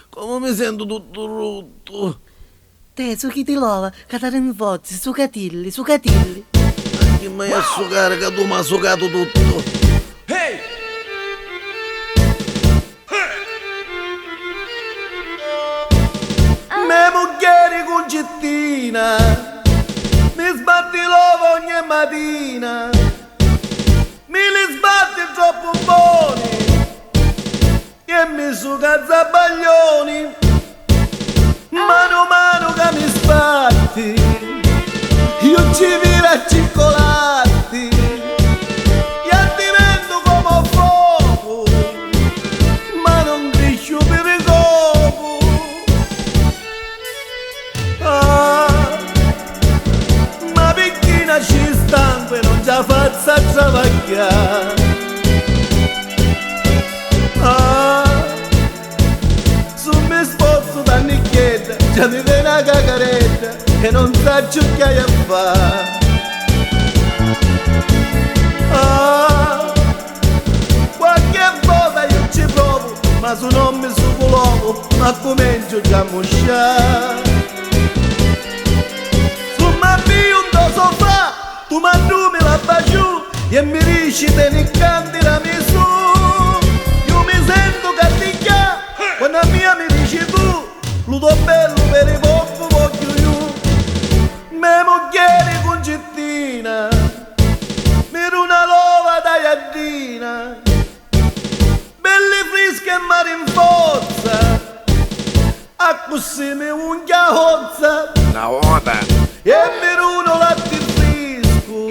come mi sento tutto rotto. Te, su chi ti lava, Catarina Fozzi, su catilli, su catilli. Che mai a succare che tu mi hai succato tutto. Hey! Me mugliere concettina, mi sbatti l'uovo ogni mattina, mi li sbatti troppo buoni e mi succa zabbaglioni, mano a mano che mi sbatti, io ci vivo a circolati, e divento come fuoco, ma non crescio per il copo. Ma picchina ci stanco e non già faccia travagliare. Su mi sposto da nicchietta, già mi viene una cacaretta e non sa più che hai a fare. Qualche volta io ci provo, ma se non mi suco l'uovo, ma comincio già a mosciare. Tu mi allumi la baciù e mi dici te ne canti la mia su. Io mi sento catticchia quando a mia mi dici tu. Ludo bello per i poco voglio io. Me mugliere concettina, mi una lova da iardina, belli fresche e mare in forza, a così mi unghia hozza. Una volta! E mi runo latte fresco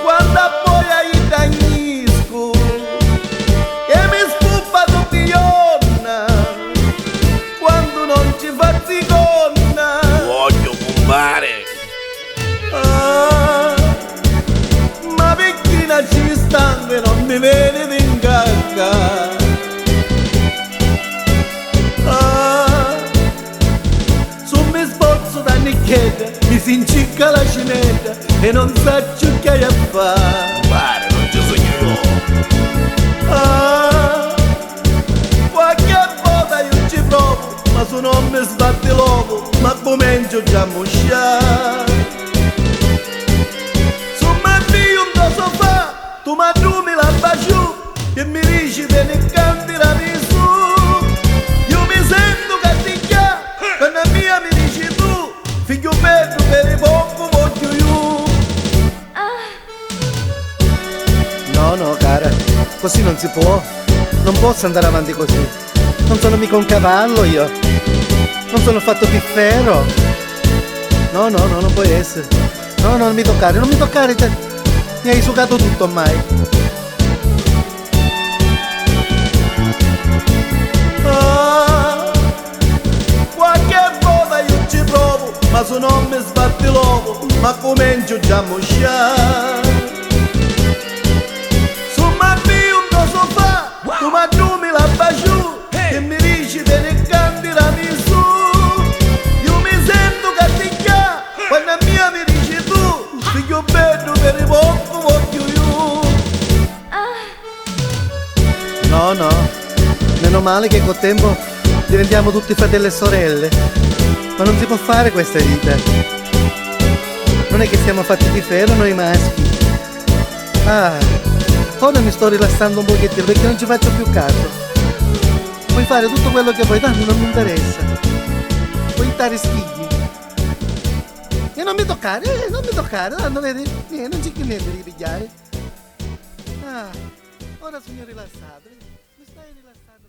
quando poi ai dagnisco e mi spuppa tutti i giorni quando non ci fa ziconna. Voglio compare! Ma picchina ci stanno e non mi vede in cacca. Mi si incicca la cinetta e non sa più che hai a fare. Pare, non ci sogno io! Qualche volta io ci provo, ma se non mi sbatti l'uovo, ma comincio già a mosciare. Su mi avvio un do sofà, tu mi allumi la baciù e mi dici te ne canti la mia su. Io mi sento catticchia quando a mia mi dici tu. Figlio bello per il poco voglio io. No, cara, così non si può. Non posso andare avanti così. Non sono mica un cavallo io. Non sono fatto piffero. No, non può essere. No, non mi toccare, non mi toccare. Mi hai succato tutto ormai. Ma se non mi sbatti l'uovo, ma comincio già a mosciare. Su mi avvio un do sofà, tu mi allumi la baciù e mi dici te ne canti la mia su. Io mi sento catticchia quando a mia mi dici tu. Figlio bello per i poco voglio io. No, meno male che col tempo diventiamo tutti fratelli e sorelle. Ma non si può fare questa vita. Non è che siamo fatti di ferro noi maschi. Ora mi sto rilassando un pochettino perché non ci faccio più caso. Puoi fare tutto quello che vuoi, tanto non mi interessa. Puoi stare schigli. E non mi toccare, tanto vedi? Non c'è che niente di pigliare. Ora sono rilassato. Mi stai rilassando.